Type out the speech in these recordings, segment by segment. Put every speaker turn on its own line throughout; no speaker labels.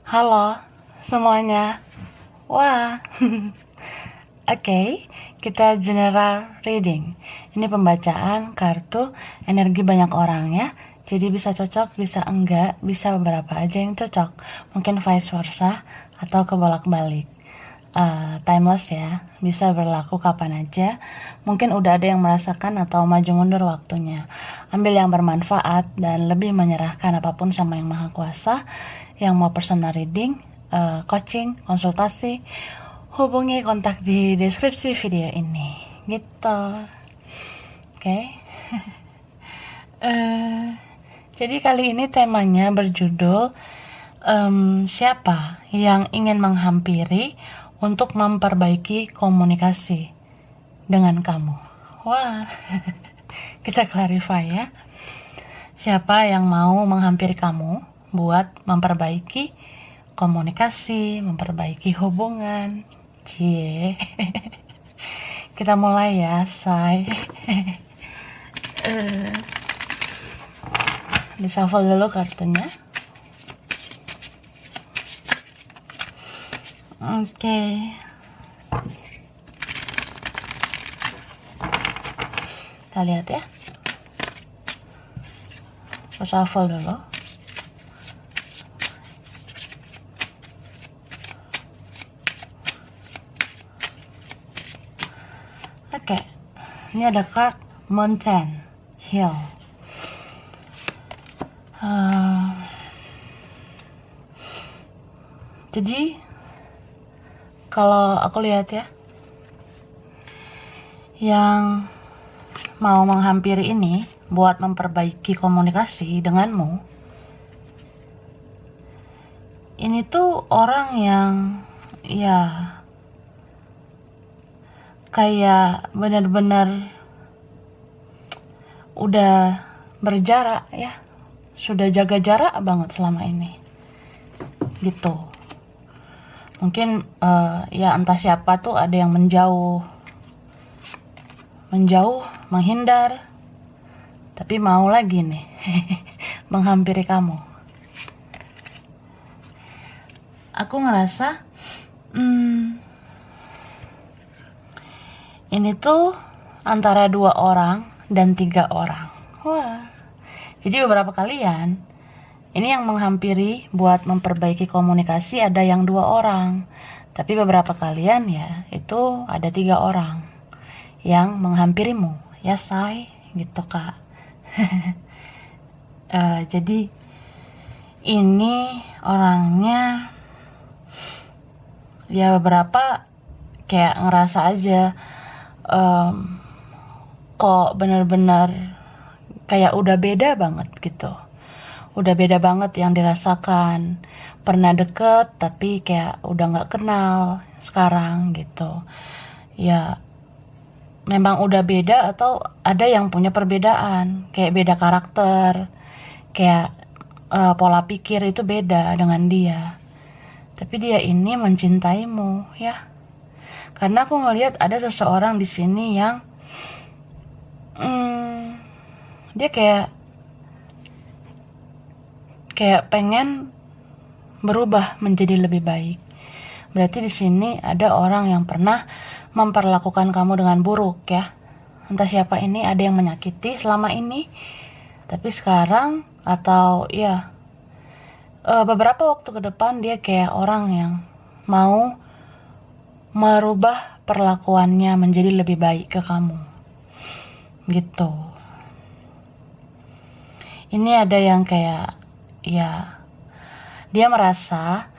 Halo semuanya. Wah. Oke, kita general reading. Ini pembacaan kartu energi banyak orang ya. Jadi bisa cocok, bisa enggak, bisa beberapa aja yang cocok. Mungkin vice versa atau kebolak-balik. Timeless ya, bisa berlaku kapan aja. Mungkin udah ada yang merasakan atau maju mundur waktunya. Ambil yang bermanfaat dan lebih menyerahkan apapun sama yang maha kuasa. Yang mau personal reading, coaching, konsultasi, hubungi kontak di deskripsi video ini gitu. Oke. Jadi kali ini temanya berjudul siapa yang ingin menghampiri untuk memperbaiki komunikasi dengan kamu. Wah. Kita clarify ya. Siapa yang mau menghampiri kamu buat memperbaiki komunikasi, memperbaiki hubungan. Cie. Kita mulai ya, say. Di-shuffle dulu kartunya. Oke. Kita lihat ya. Shuffle dulu. Oke. Ini ada card Mountain Hill. Jadi kalau aku lihat ya, yang mau menghampiri ini buat memperbaiki komunikasi denganmu, ini tuh orang yang ya kayak benar-benar udah berjarak ya, sudah jaga jarak banget selama ini gitu. Mungkin ya entah siapa tuh ada yang menjauh, menghindar, tapi mau lagi nih menghampiri kamu. Aku ngerasa ini tuh antara 2 orang dan 3 orang. Wah. Jadi beberapa kalian ini yang menghampiri buat memperbaiki komunikasi ada yang 2 orang. Tapi beberapa kalian ya itu ada 3 orang yang menghampirimu. Ya say, gitu kak. Jadi ini orangnya ya beberapa kayak ngerasa aja kok bener-bener kayak udah beda banget gitu. Udah beda banget yang dirasakan. Pernah deket tapi kayak udah gak kenal sekarang gitu. Ya memang udah beda atau ada yang punya perbedaan. Kayak beda karakter. Kayak pola pikir itu beda dengan dia. Tapi dia ini mencintaimu ya. Karena aku ngelihat ada seseorang di sini yang dia kayak pengen berubah menjadi lebih baik. Berarti di sini ada orang yang pernah memperlakukan kamu dengan buruk ya. Entah siapa ini, ada yang menyakiti selama ini. Tapi sekarang atau ya beberapa waktu ke depan dia kayak orang yang mau merubah perlakuannya menjadi lebih baik ke kamu. Gitu. Ini ada yang kayak ya dia merasa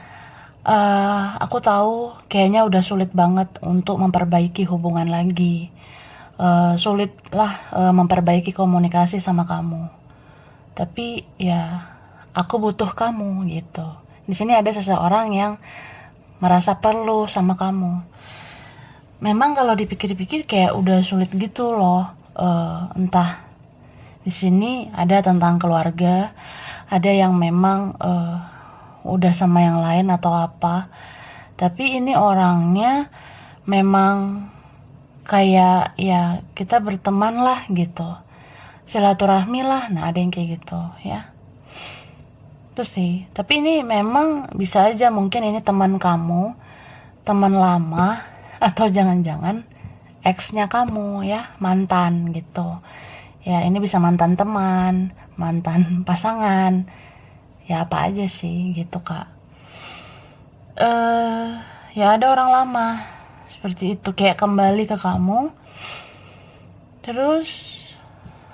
aku tahu kayaknya udah sulit banget untuk memperbaiki hubungan lagi. Sulit lah memperbaiki komunikasi sama kamu. Tapi ya aku butuh kamu gitu. Di sini ada seseorang yang merasa perlu sama kamu. Memang kalau dipikir-pikir kayak udah sulit gitu loh. Entah di sini ada tentang keluarga, ada yang memang udah sama yang lain atau apa. Tapi ini orangnya memang kayak ya kita berteman lah gitu, silaturahmi lah. Nah ada yang kayak gitu ya. Itu sih. Tapi ini memang bisa aja mungkin ini teman kamu, teman lama, atau jangan-jangan ex-nya kamu ya, mantan gitu. Ya ini bisa mantan teman, mantan pasangan, ya apa aja sih gitu Kak. Ya ada orang lama seperti itu kayak kembali ke kamu. Terus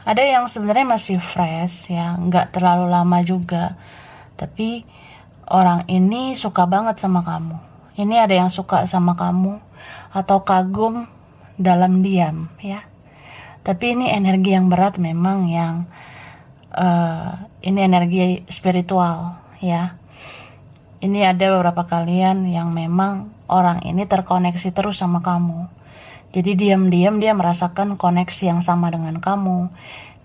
ada yang sebenarnya masih fresh ya, nggak terlalu lama juga. Tapi orang ini suka banget sama kamu. Ini ada yang suka sama kamu atau kagum dalam diam ya. Tapi ini energi yang berat memang yang ini energi spiritual ya. Ini ada beberapa kalian yang memang orang ini terkoneksi terus sama kamu. Jadi diam-diam dia merasakan koneksi yang sama dengan kamu.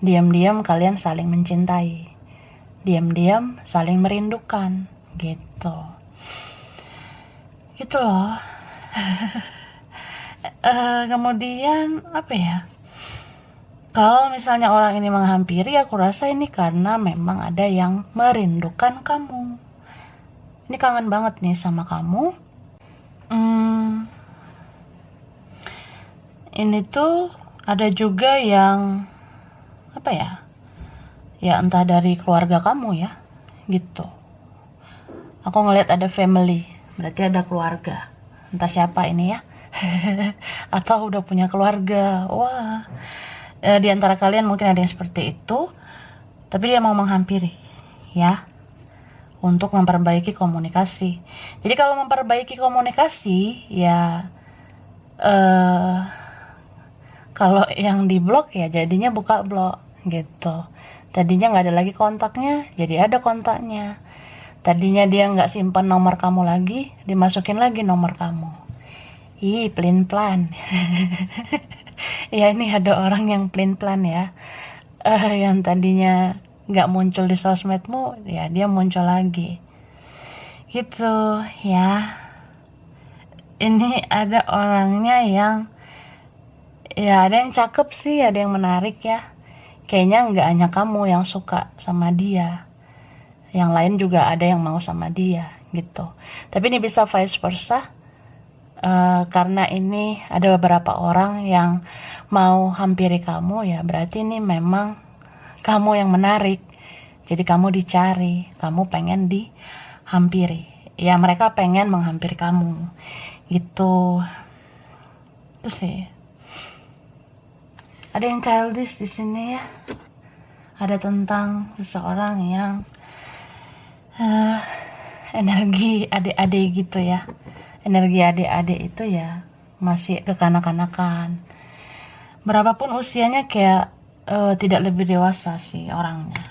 Diam-diam kalian saling mencintai. Diam-diam saling merindukan gitu. Gitu loh. Kemudian apa ya? Kalau misalnya orang ini menghampiri, aku rasa ini karena memang ada yang merindukan kamu. Ini kangen banget nih sama kamu. Ini tuh ada juga yang apa ya? Ya entah dari keluarga kamu ya, gitu. Aku ngelihat ada family, berarti ada keluarga. Entah siapa ini ya. Atau udah punya keluarga. Wah. Di antara kalian mungkin ada yang seperti itu, tapi dia mau menghampiri ya untuk memperbaiki komunikasi. Jadi kalau memperbaiki komunikasi ya kalau yang di blok ya jadinya buka blok gitu. Tadinya nggak ada lagi kontaknya, jadi ada kontaknya. Tadinya dia nggak simpan nomor kamu lagi, dimasukin lagi nomor kamu. Ih, pelin-pelan. Ya ini ada orang yang pelin-pelan ya, yang tadinya nggak muncul di sosmedmu, ya dia muncul lagi. Gitu ya. Ini ada orangnya yang, ya ada yang cakep sih, ada yang menarik ya. Kayaknya nggak hanya kamu yang suka sama dia, yang lain juga ada yang mau sama dia gitu. Tapi ini bisa vice versa. Karena ini ada beberapa orang yang mau hampiri kamu ya, berarti ini memang kamu yang menarik, jadi kamu dicari, kamu pengen dihampiri ya, mereka pengen menghampiri kamu gitu. Itu sih. Ada yang childish di sini ya, ada tentang seseorang yang energi adik-adik gitu ya. Energi adik-adik itu ya masih kekanak-kanakan. Berapapun usianya kayak tidak lebih dewasa sih orangnya.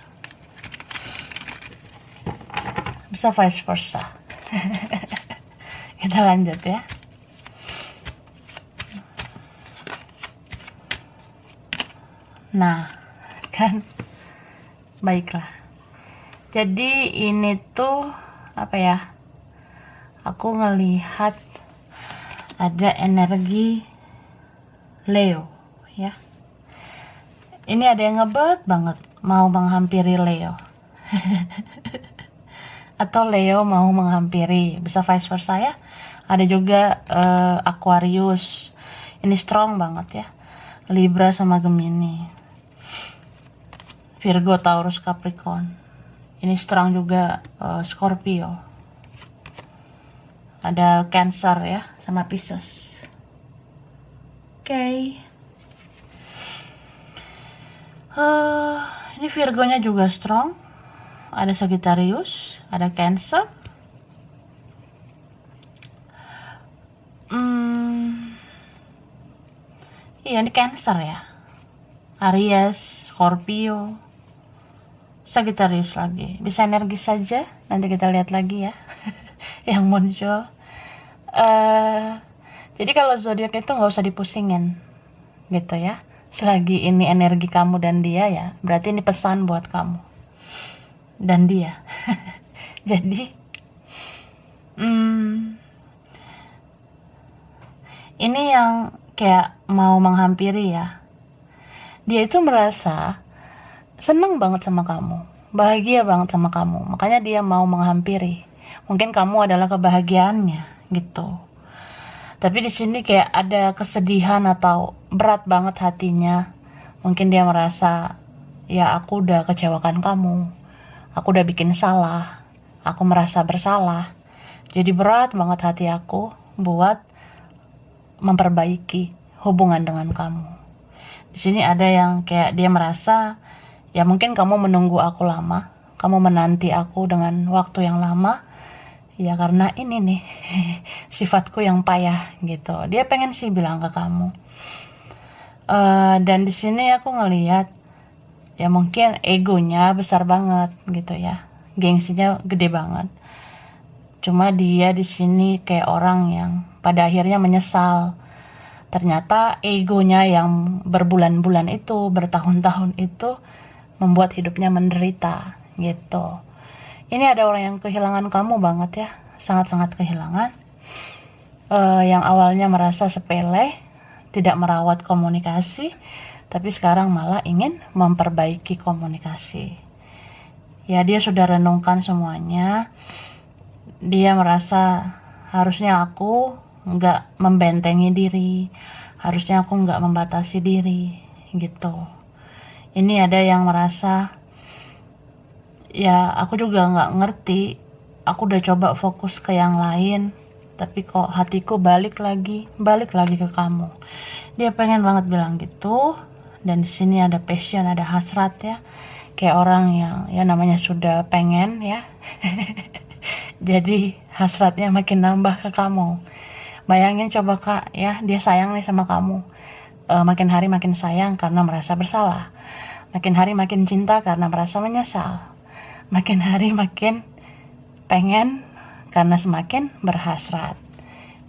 Bisa vice versa. Kita lanjut ya. Nah, kan baiklah. Jadi ini tuh apa ya? Aku ngelihat ada energi Leo ya. Ini ada yang ngebet banget mau menghampiri Leo. Atau Leo mau menghampiri, bisa vice versa ya. Ada juga Aquarius. Ini strong banget ya. Libra sama Gemini. Virgo, Taurus, Capricorn. Ini strong juga Scorpio. Ada Cancer ya, sama Pisces. Oke. Ini Virgonya juga strong. Ada Sagittarius, ada Cancer. Iya, ini Cancer ya. Aries, Scorpio, Sagittarius lagi. Bisa energi saja, nanti kita lihat lagi ya. Yang muncul. Jadi kalau zodiak itu nggak usah dipusingin gitu ya. Selagi ini energi kamu dan dia ya, berarti ini pesan buat kamu dan dia. Jadi ini yang kayak mau menghampiri ya, dia itu merasa seneng banget sama kamu. bahagia banget sama kamu, makanya dia mau menghampiri. Mungkin kamu adalah kebahagiaannya gitu. Tapi di sini kayak ada kesedihan atau berat banget hatinya. Mungkin dia merasa, ya aku udah kecewakan kamu, aku udah bikin salah, aku merasa bersalah. Jadi berat banget hati aku buat memperbaiki hubungan dengan kamu. Di sini ada yang kayak dia merasa, ya mungkin kamu menunggu aku lama, kamu menanti aku dengan waktu yang lama, ya karena ini nih sifatku yang payah gitu. Dia pengen sih bilang ke kamu. Dan di sini aku ngelihat, ya mungkin egonya besar banget gitu ya, gengsinya gede banget. Cuma dia di sini kayak orang yang pada akhirnya menyesal. Ternyata egonya yang berbulan-bulan itu, bertahun-tahun itu membuat hidupnya menderita gitu. Ini ada orang yang kehilangan kamu banget ya, sangat-sangat kehilangan. Yang awalnya merasa sepele, tidak merawat komunikasi, tapi sekarang malah ingin memperbaiki komunikasi. Ya dia sudah renungkan semuanya. Dia merasa harusnya aku nggak membentengi diri, harusnya aku nggak membatasi diri gitu. Ini ada yang merasa, ya aku juga nggak ngerti, aku udah coba fokus ke yang lain, tapi kok hatiku balik lagi ke kamu. Dia pengen banget bilang gitu. Dan di sini ada passion, ada hasrat ya, kayak orang yang ya namanya sudah pengen ya. Jadi hasratnya makin nambah ke kamu. Bayangin coba Kak ya, dia sayang nih sama kamu. Makin hari makin sayang karena merasa bersalah. Makin hari makin cinta karena merasa menyesal. Makin hari makin pengen karena semakin berhasrat.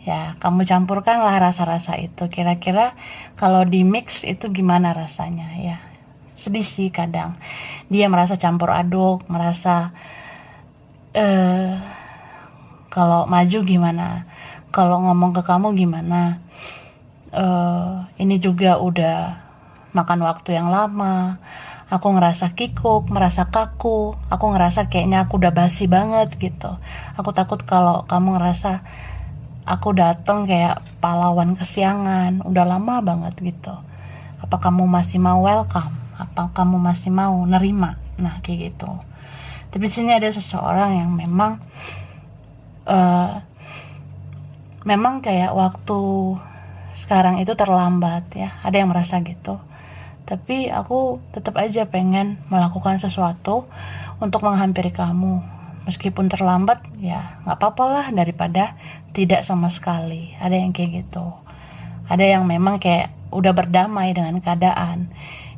Ya, kamu campurkanlah rasa-rasa itu. Kira-kira kalau di mix itu gimana rasanya ya? Sedih sih kadang. Dia merasa campur aduk, merasa kalau maju gimana, kalau ngomong ke kamu gimana. Ini juga udah makan waktu yang lama. Aku ngerasa kikuk, merasa kaku. Aku ngerasa kayaknya aku udah basi banget gitu. Aku takut kalau kamu ngerasa aku dateng kayak pahlawan kesiangan, udah lama banget gitu. Apa kamu masih mau welcome? Apa kamu masih mau nerima? Nah kayak gitu. Tapi di sini ada seseorang yang memang kayak waktu sekarang itu terlambat ya. Ada yang merasa gitu. Tapi aku tetap aja pengen melakukan sesuatu untuk menghampiri kamu. Meskipun terlambat, ya nggak apa-apa lah daripada tidak sama sekali. Ada yang kayak gitu. Ada yang memang kayak udah berdamai dengan keadaan.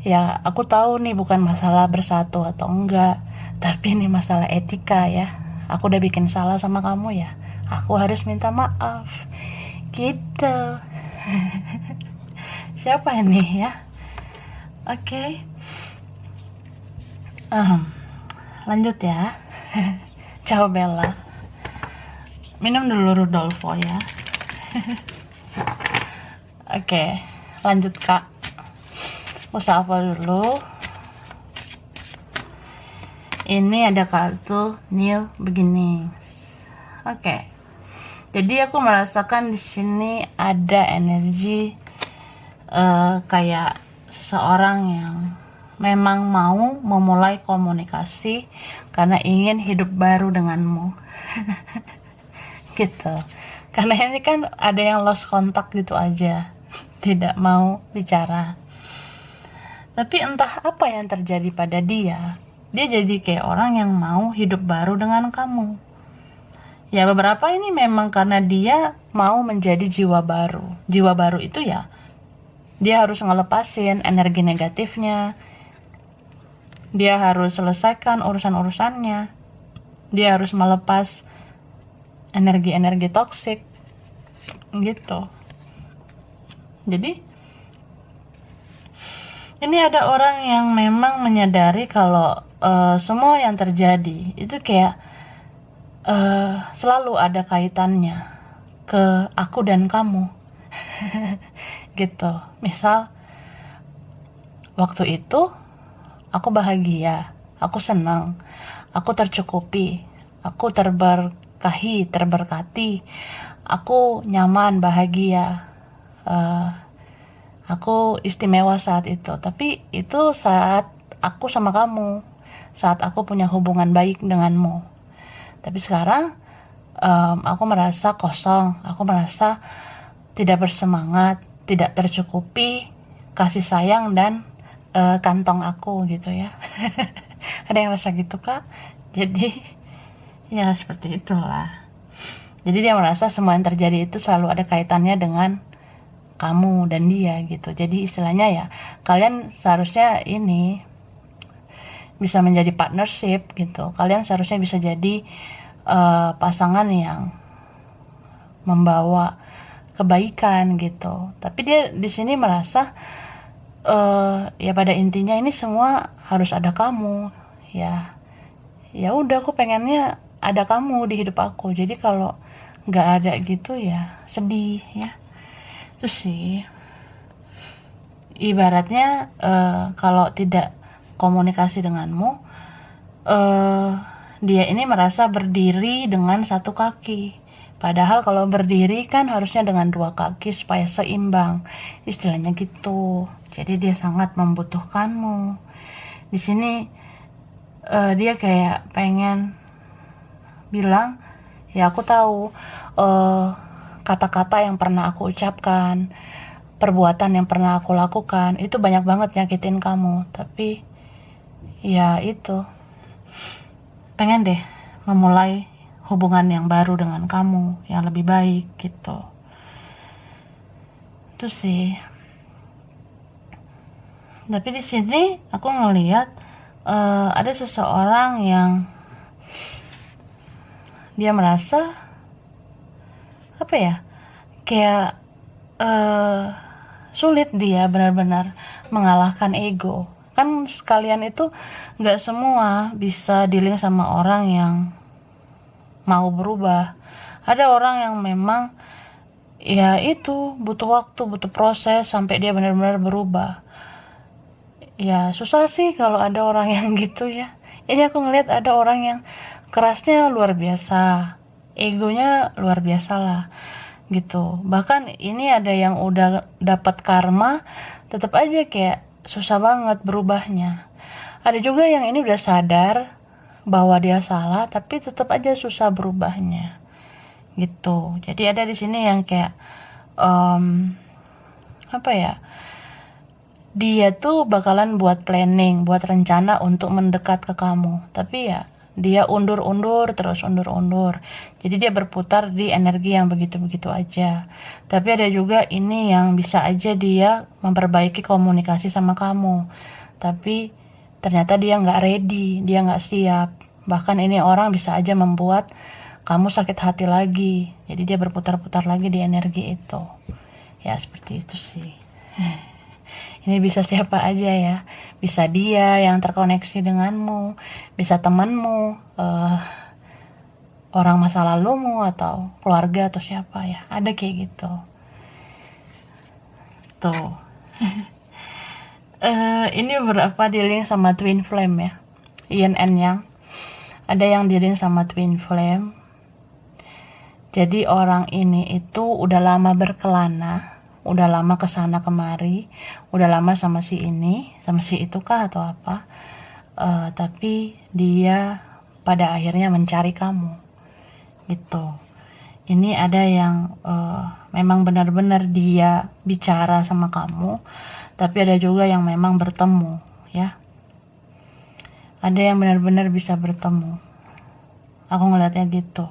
Ya aku tahu nih bukan masalah bersatu atau enggak, tapi ini masalah etika ya. Aku udah bikin salah sama kamu ya. Aku harus minta maaf. Gitu. Siapa ini ya? Oke. Lanjut ya. Ciao Bella. Minum dulu Rudolfo ya. Oke, lanjut Kak. Usapa dulu. Ini ada kartu New Beginnings. Oke. Jadi aku merasakan di sini ada energi kayak seseorang yang memang mau memulai komunikasi karena ingin hidup baru denganmu. Gitu. Karena ini kan ada yang lost kontak gitu aja, tidak mau bicara. Tapi entah apa yang terjadi pada dia jadi kayak orang yang mau hidup baru dengan kamu. Ya beberapa ini memang karena dia mau menjadi jiwa baru. Jiwa baru itu ya dia harus ngelepasin energi negatifnya. Dia harus selesaikan urusan-urusannya. Dia harus melepas energi-energi toksik gitu. Jadi ini ada orang yang memang menyadari kalau semua yang terjadi itu kayak selalu ada kaitannya ke aku dan kamu. Gitu. Misal waktu itu aku bahagia, aku senang, aku tercukupi, aku terberkati, aku nyaman, bahagia, eh, aku istimewa saat itu. Tapi itu saat aku sama kamu, saat aku punya hubungan baik denganmu. Tapi sekarang aku merasa kosong, aku merasa tidak bersemangat, tidak tercukupi kasih sayang dan kantong aku gitu ya. Ada yang rasa gitu kak. Jadi ya seperti itulah. Jadi dia merasa semua yang terjadi itu selalu ada kaitannya dengan kamu dan dia gitu. Jadi istilahnya ya kalian seharusnya ini bisa menjadi partnership gitu. Kalian seharusnya bisa jadi pasangan yang membawa kebaikan gitu. Tapi dia di sini merasa ya pada intinya ini semua harus ada kamu. Ya udah, aku pengennya ada kamu di hidup aku. Jadi kalau nggak ada gitu ya sedih ya. Terus sih ibaratnya kalau tidak komunikasi denganmu, dia ini merasa berdiri dengan satu kaki. Padahal kalau berdiri kan harusnya dengan dua kaki supaya seimbang, istilahnya gitu. Jadi dia sangat membutuhkanmu. Di sini dia kayak pengen bilang, ya aku tahu kata-kata yang pernah aku ucapkan, perbuatan yang pernah aku lakukan itu banyak banget nyakitin kamu. Tapi ya itu, pengen deh memulai hubungan yang baru dengan kamu, yang lebih baik gitu. Itu sih. Tapi di sini aku ngelihat ada seseorang yang dia merasa apa ya, kayak sulit dia benar-benar mengalahkan ego. Kan sekalian itu nggak semua bisa dealing sama orang yang mau berubah. Ada orang yang memang ya itu butuh waktu, butuh proses sampai dia benar-benar berubah. Ya susah sih kalau ada orang yang gitu ya. Ini aku ngeliat ada orang yang kerasnya luar biasa, egonya luar biasa lah gitu. Bahkan ini ada yang udah dapat karma, tetap aja kayak susah banget berubahnya. Ada juga yang ini udah sadar bahwa dia salah, tapi tetap aja susah berubahnya gitu. Jadi ada di sini yang kayak apa ya, dia tuh bakalan buat planning, buat rencana untuk mendekat ke kamu, tapi ya dia undur-undur terus, undur-undur. Jadi dia berputar di energi yang begitu-begitu aja. Tapi ada juga ini yang bisa aja dia memperbaiki komunikasi sama kamu, tapi ternyata dia nggak ready, dia nggak siap. Bahkan ini orang bisa aja membuat kamu sakit hati lagi. Jadi dia berputar-putar lagi di energi itu. Ya seperti itu sih. Ini bisa siapa aja ya. Bisa dia yang terkoneksi denganmu, bisa temanmu, orang masa lalumu, atau keluarga, atau siapa ya. Ada kayak gitu. Tuh. Ini berapa dealing sama twin flame ya. Yin and yang. Ada yang dealing sama twin flame. Jadi orang ini itu udah lama berkelana, udah lama kesana kemari, udah lama sama si ini, sama si itu kah atau apa. Tapi dia pada akhirnya mencari kamu gitu. Ini ada yang memang benar-benar dia bicara sama kamu, tapi ada juga yang memang bertemu ya. Ada yang benar-benar bisa bertemu. Aku ngeliatnya gitu.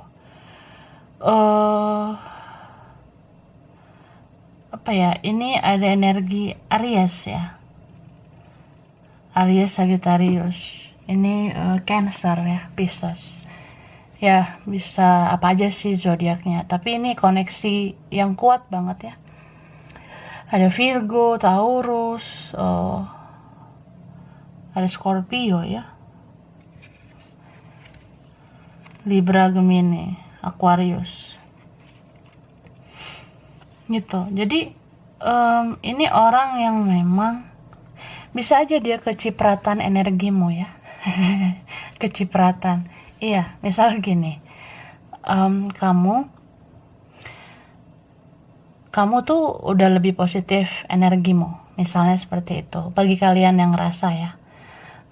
Apa ya, ini ada energi Aries ya. Aries, Sagittarius. Ini Cancer ya, Pisces. Ya, bisa apa aja sih zodiaknya. Tapi ini koneksi yang kuat banget ya. Ada Virgo, Taurus, ada Scorpio ya. Libra, Gemini, Aquarius. Gitu. Jadi ini orang yang memang bisa aja dia kecipratan energimu ya. Kecipratan. Iya, misal gini, kamu tuh udah lebih positif energimu, misalnya seperti itu. Bagi kalian yang ngerasa ya,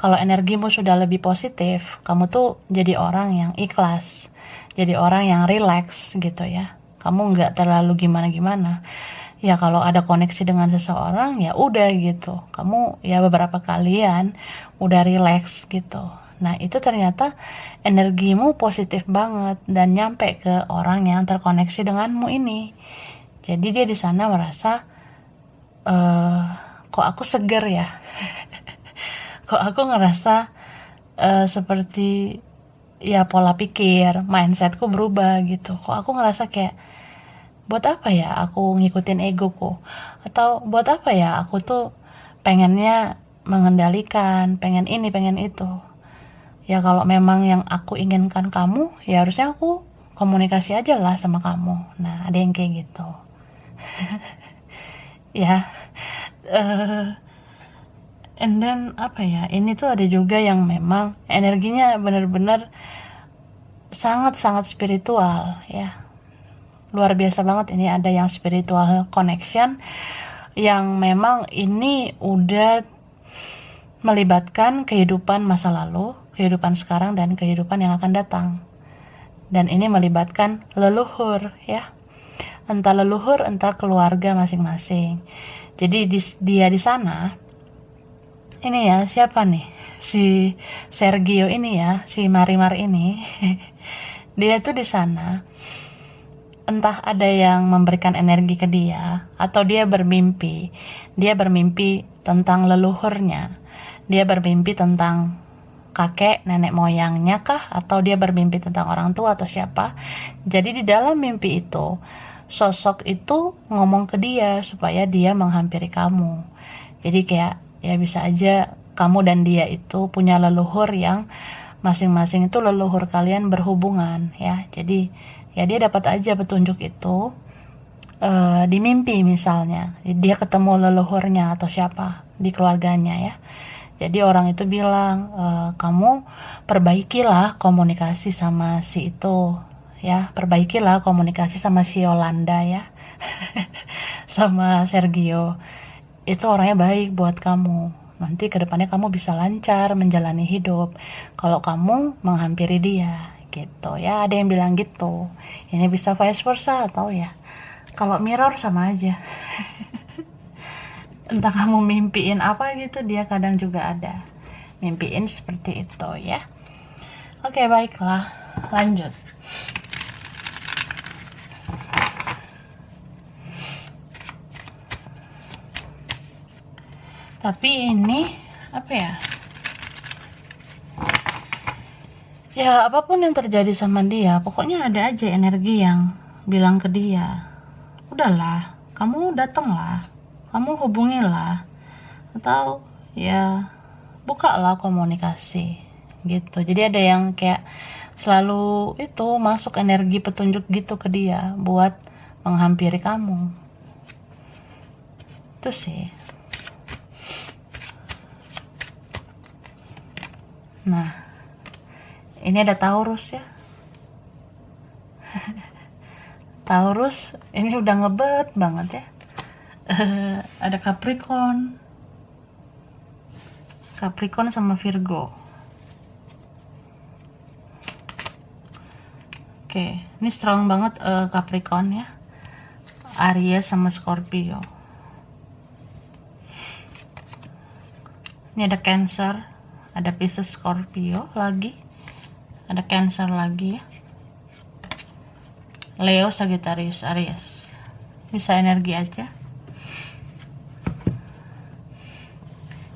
kalau energimu sudah lebih positif, kamu tuh jadi orang yang ikhlas, jadi orang yang relax gitu ya. Kamu nggak terlalu gimana-gimana. Ya kalau ada koneksi dengan seseorang ya udah gitu. Kamu ya beberapa kalian udah relax gitu. Nah itu ternyata energimu positif banget dan nyampe ke orang yang terkoneksi denganmu ini. Jadi dia di sana merasa, eh kok aku seger ya, kok aku ngerasa seperti ya pola pikir, mindsetku berubah gitu. Kok aku ngerasa kayak buat apa ya aku ngikutin egoku, atau buat apa ya aku tuh pengennya mengendalikan, pengen ini pengen itu. Ya kalau memang yang aku inginkan kamu, ya harusnya aku komunikasi aja lah sama kamu. Nah ada yang kayak gitu ya. eh and then apa ya, ini tuh ada juga yang memang energinya bener-bener sangat-sangat spiritual ya, luar biasa banget. Ini ada yang spiritual connection yang memang ini udah melibatkan kehidupan masa lalu, kehidupan sekarang, dan kehidupan yang akan datang. Dan ini melibatkan leluhur ya, entah leluhur entah keluarga masing-masing. Jadi dia di sana ini ya, siapa nih, si Sergio ini ya, si Marimar ini dia tuh di sana entah ada yang memberikan energi ke dia, atau dia bermimpi tentang leluhurnya, dia bermimpi tentang kakek nenek moyangnya kah, atau dia bermimpi tentang orang tua atau siapa. Jadi di dalam mimpi itu sosok itu ngomong ke dia supaya dia menghampiri kamu. Jadi kayak ya bisa aja kamu dan dia itu punya leluhur yang masing-masing itu leluhur kalian berhubungan ya. Jadi ya dia dapat aja petunjuk itu di mimpi misalnya. Dia ketemu leluhurnya atau siapa di keluarganya ya. Jadi orang itu bilang, kamu perbaikilah komunikasi sama si itu ya, perbaikilah komunikasi sama si Yolanda ya, sama Sergio. Itu orangnya baik buat kamu. Nanti kedepannya kamu bisa lancar menjalani hidup kalau kamu menghampiri dia gitu ya. Ada yang bilang gitu. Ini bisa vice versa atau ya kalau mirror sama aja. Entah kamu mimpiin apa gitu, dia kadang juga ada mimpiin seperti itu ya. Oke, baiklah, lanjut. Tapi ini apa ya, ya apapun yang terjadi sama dia, pokoknya ada aja energi yang bilang ke dia, udahlah, kamu datanglah, kamu hubungilah, atau ya bukalah komunikasi gitu. Jadi ada yang kayak selalu itu masuk energi petunjuk gitu ke dia buat menghampiri kamu. Itu sih. Nah, ini ada Taurus ya. Taurus ini udah ngebet banget ya. Ada Capricorn sama Virgo. Oke, ini strong banget Capricorn ya. Aries sama Scorpio. Ini ada Cancer, ada Pisces, Scorpio lagi, ada Cancer lagi ya. Leo, Sagittarius, Aries. Bisa energi aja.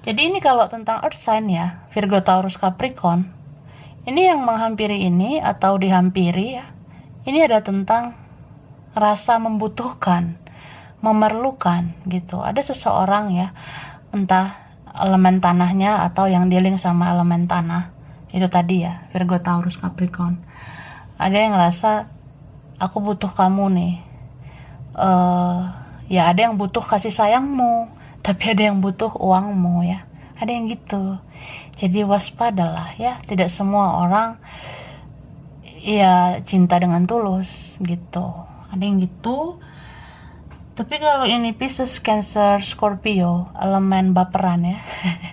Jadi ini kalau tentang earth sign ya, Virgo, Taurus, Capricorn, ini yang menghampiri ini atau dihampiri ya, ini ada tentang rasa membutuhkan, memerlukan gitu. Ada seseorang ya, entah elemen tanahnya atau yang dealing sama elemen tanah, itu tadi ya, Virgo, Taurus, Capricorn. Ada yang ngerasa aku butuh kamu nih. Ya ada yang butuh kasih sayangmu, tapi ada yang butuh uangmu ya. ada yang gitu. Jadi waspadalah ya, tidak semua orang ya cinta dengan tulus gitu, ada yang gitu. Tapi kalau ini Pisces, Cancer, Scorpio, elemen baperan ya,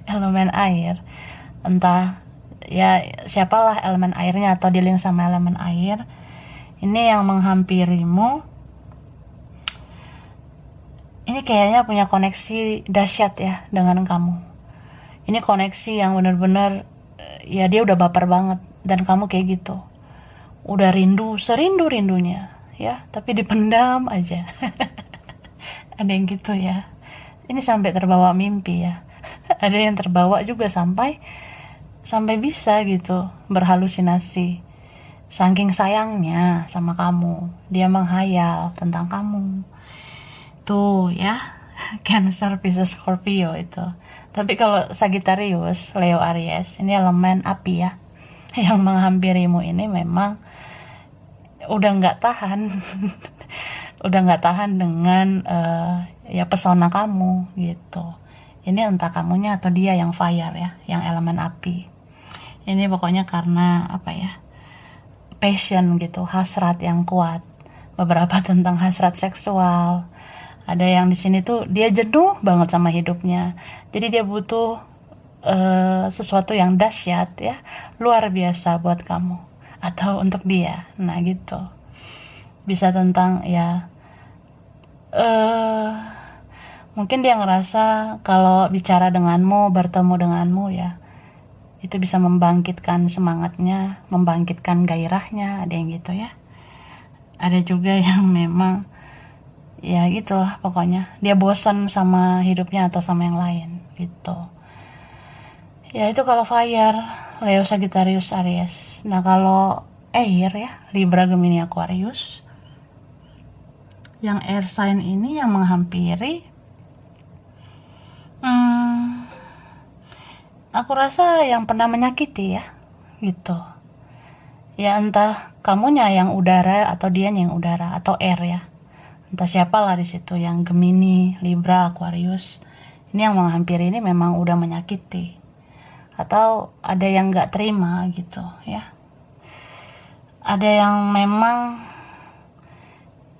elemen air, entah ya siapalah elemen airnya atau dealing sama elemen air, ini yang menghampirimu, ini kayaknya punya koneksi dahsyat ya dengan kamu. Ini koneksi yang benar-benar ya dia udah baper banget dan kamu kayak gitu. Udah rindu, serindu-rindunya ya, tapi dipendam aja. Ada yang gitu ya. Ini sampai terbawa mimpi ya. Ada yang terbawa juga sampai bisa gitu berhalusinasi. Saking sayangnya sama kamu, dia menghayal tentang kamu. Tuh ya, Cancer, Pisces, Scorpio itu. Tapi kalau Sagittarius, Leo, Aries, ini elemen api ya. Yang menghampirimu ini memang udah nggak tahan. Udah nggak tahan dengan ya pesona kamu gitu. Ini entah kamunya atau dia yang fire ya, yang elemen api. Ini pokoknya karena apa ya, passion gitu, hasrat yang kuat. Beberapa tentang hasrat seksual. Ada yang di sini tuh dia jenuh banget sama hidupnya. Jadi dia butuh sesuatu yang dahsyat ya, luar biasa buat kamu atau untuk dia. Nah gitu. Bisa tentang ya mungkin dia ngerasa kalau bicara denganmu, bertemu denganmu ya, itu bisa membangkitkan semangatnya, membangkitkan gairahnya, ada yang gitu ya. Ada juga yang memang ya gitulah pokoknya, dia bosan sama hidupnya atau sama yang lain gitu. Ya itu kalau fire, Leo, Sagittarius, Aries. Nah kalau air ya, Libra, Gemini, Aquarius, yang air sign ini yang menghampiri, aku rasa yang pernah menyakiti ya gitu ya, entah kamunya yang udara atau dianya yang udara atau air ya, entah siapalah di situ yang Gemini, Libra, Aquarius. Ini yang menghampiri ini memang udah menyakiti atau ada yang nggak terima gitu ya, ada yang memang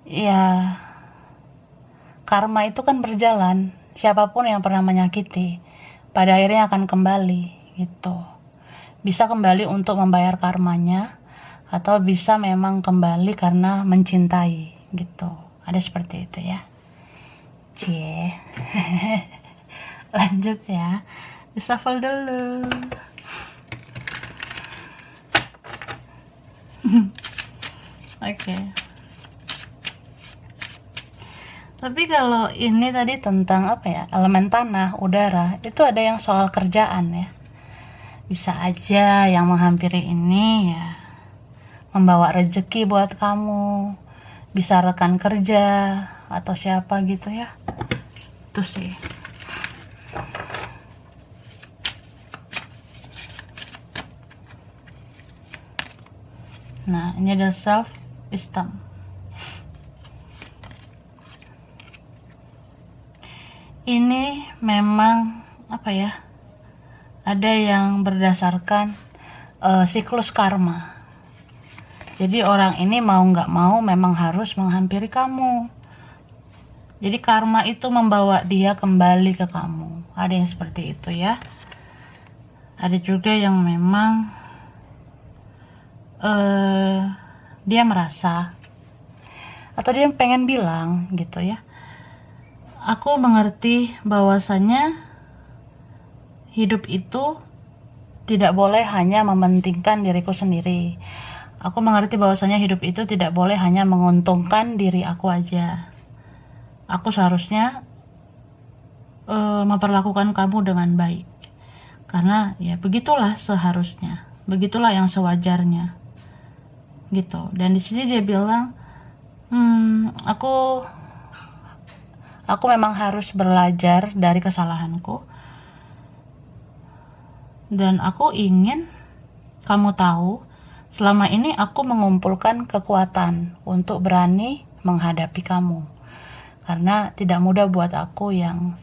ya, karma itu kan berjalan. Siapapun yang pernah menyakiti, pada akhirnya akan kembali gitu. Bisa kembali untuk membayar karmanya, atau bisa memang kembali karena mencintai gitu. Ada seperti itu ya. Cie. Lanjut ya. Shuffle dulu. Oke. Tapi kalau ini tadi tentang apa ya, elemen tanah, udara, itu ada yang soal kerjaan ya. Bisa aja yang menghampiri ini ya membawa rezeki buat kamu. Bisa rekan kerja atau siapa gitu ya. Itu sih. Nah, ini ada self esteem. Ini memang apa ya, ada yang berdasarkan siklus karma. Jadi orang ini mau nggak mau memang harus menghampiri kamu. Jadi karma itu membawa dia kembali ke kamu. Ada yang seperti itu ya. Ada juga yang memang dia merasa atau dia pengen bilang gitu ya, aku mengerti bahwasannya hidup itu tidak boleh hanya mementingkan diriku sendiri. Aku mengerti bahwasannya hidup itu tidak boleh hanya menguntungkan diri aku aja. Aku seharusnya memperlakukan kamu dengan baik. Karena ya begitulah seharusnya. Begitulah yang sewajarnya. Gitu. Dan di sini dia bilang, aku memang harus belajar dari kesalahanku. Dan aku ingin kamu tahu, selama ini aku mengumpulkan kekuatan untuk berani menghadapi kamu. Karena tidak mudah buat aku yang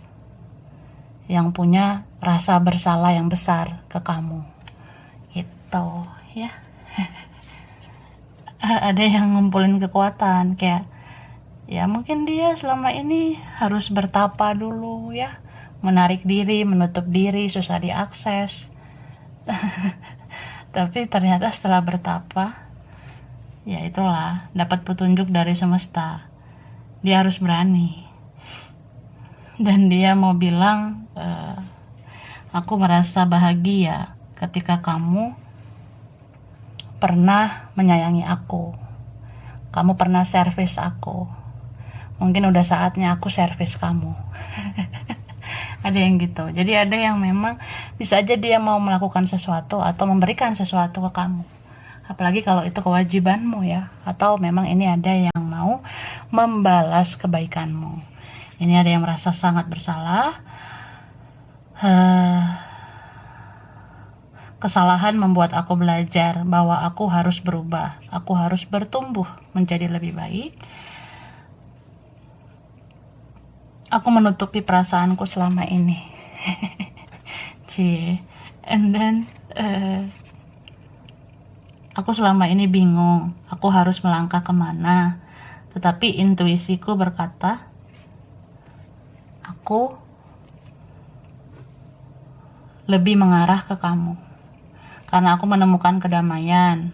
punya rasa bersalah yang besar ke kamu. Gitu ya. Ada yang ngumpulin kekuatan, kayak ya mungkin dia selama ini harus bertapa dulu ya, menarik diri, menutup diri, susah diakses. Tapi ternyata setelah bertapa, ya itulah, dapat petunjuk dari semesta. Dia harus berani. Dan dia mau bilang, aku merasa bahagia ketika kamu pernah menyayangi aku. Kamu pernah servis aku. Mungkin udah saatnya aku servis kamu. Ada yang gitu. Jadi ada yang memang bisa aja dia mau melakukan sesuatu atau memberikan sesuatu ke kamu. Apalagi kalau itu kewajibanmu ya. Atau memang ini ada yang mau membalas kebaikanmu. Ini ada yang merasa sangat bersalah. Kesalahan membuat aku belajar bahwa aku harus berubah. Aku harus bertumbuh menjadi lebih baik. Aku menutupi perasaanku selama ini. Cie. And then aku selama ini bingung. Aku harus melangkah kemana. Tetapi intuisiku berkata, aku lebih mengarah ke kamu. Karena aku menemukan kedamaian.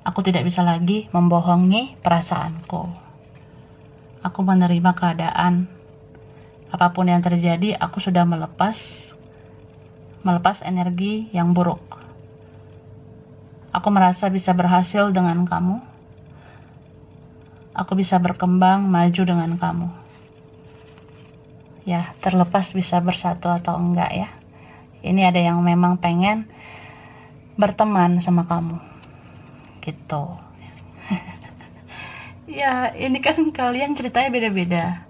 Aku tidak bisa lagi membohongi perasaanku. Aku menerima keadaan. Apapun yang terjadi, aku sudah melepas energi yang buruk. Aku merasa bisa berhasil dengan kamu. Aku bisa berkembang, maju dengan kamu. Ya, terlepas bisa bersatu atau enggak ya. Ini ada yang memang pengen berteman sama kamu. Gitu. Ya, ini kan kalian ceritanya beda-beda.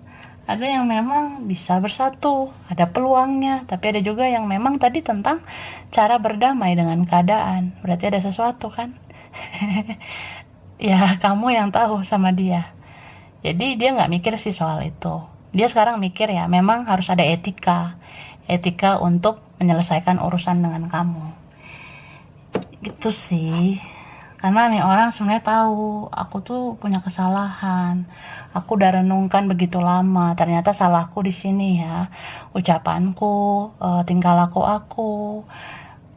Ada yang memang bisa bersatu, ada peluangnya, tapi ada juga yang memang tadi tentang cara berdamai dengan keadaan. Berarti ada sesuatu kan? Ya, kamu yang tahu sama dia. Jadi dia nggak mikir sih soal itu. Dia sekarang mikir ya, memang harus ada etika untuk menyelesaikan urusan dengan kamu. Gitu sih. Karena nih orang sebenarnya tahu aku tuh punya kesalahan. Aku udah renungkan begitu lama. Ternyata salahku di sini ya. Ucapanku, tingkah laku aku.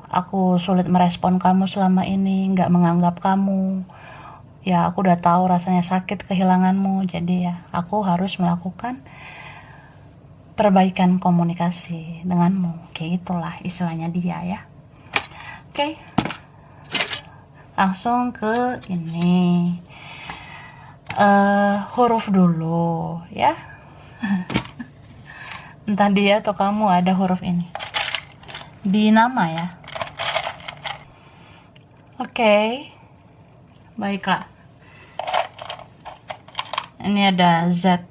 Aku sulit merespon kamu selama ini, nggak menganggap kamu. Ya aku udah tahu rasanya sakit kehilanganmu. Jadi ya aku harus melakukan perbaikan komunikasi denganmu. Kayak gitulah istilahnya dia ya. Oke. Langsung ke ini. Huruf dulu ya. Entah dia atau kamu ada huruf ini di nama ya. Oke. Baiklah. Ini ada Z,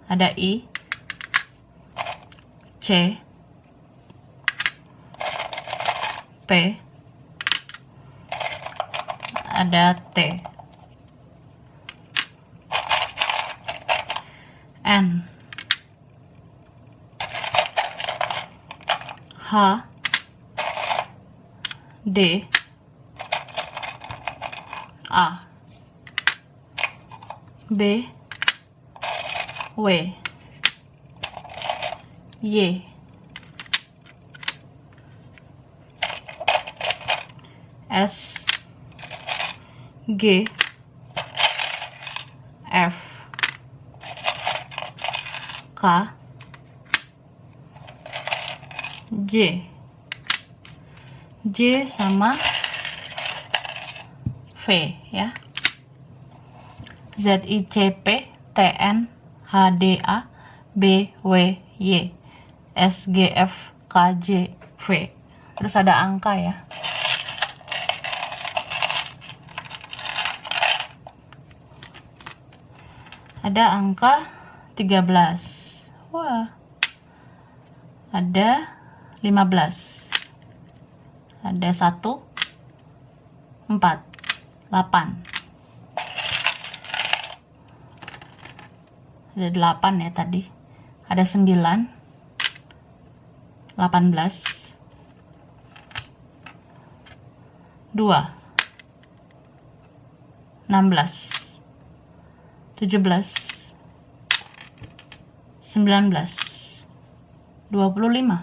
ada I, C, P, ada T, N, H, D, A, B, W, Y, S, G, F, K, J, J sama V ya. Z, I, C, P, T, N, H, D, A, B, W, Y, S, G, F, K, J, V. Terus ada angka ya. Ada angka 13. Wah. Ada 15. Ada 1, 4, 8. Ada 8 ya tadi. Ada 9, 18, 2, 16, 17, 19, 25.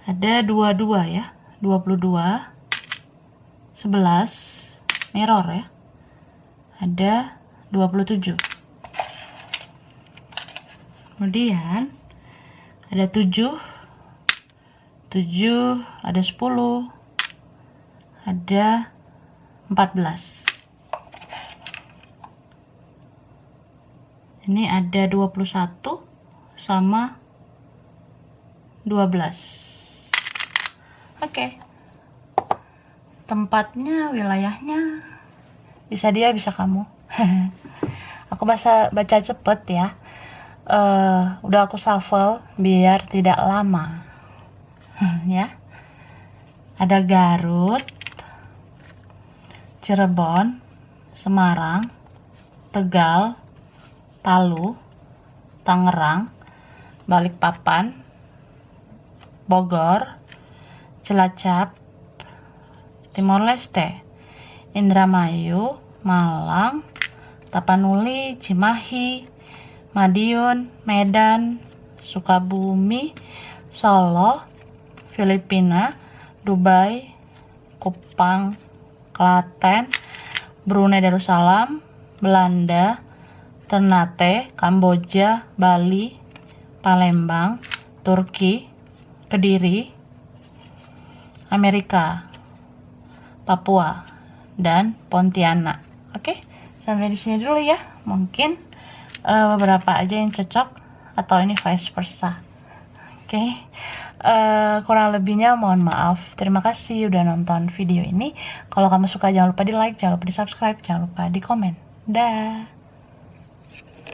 Ada 22 ya, 22, 11, mirror ya. Ada 27. Kemudian ada 7, ada 10, ada 14. Ini ada 21 sama 12. Oke. Tempatnya, wilayahnya bisa dia, bisa kamu. Aku baca cepet ya. Udah aku shuffle biar tidak lama. Ya. Ada Garut, Cirebon, Semarang, Tegal, Palu, Tangerang, Balikpapan, Bogor, Cilacap, Timor Leste, Indramayu, Malang, Tapanuli, Cimahi, Madiun, Medan, Sukabumi, Solo, Filipina, Dubai, Kupang, Klaten, Brunei Darussalam, Belanda, Ternate, Kamboja, Bali, Palembang, Turki, Kediri, Amerika, Papua, dan Pontianak. Oke, sampai di sini dulu ya. Mungkin beberapa aja yang cocok atau ini vice versa. Oke, kurang lebihnya mohon maaf. Terima kasih udah nonton video ini. Kalau kamu suka jangan lupa di like, jangan lupa di subscribe, jangan lupa di komen. Dah.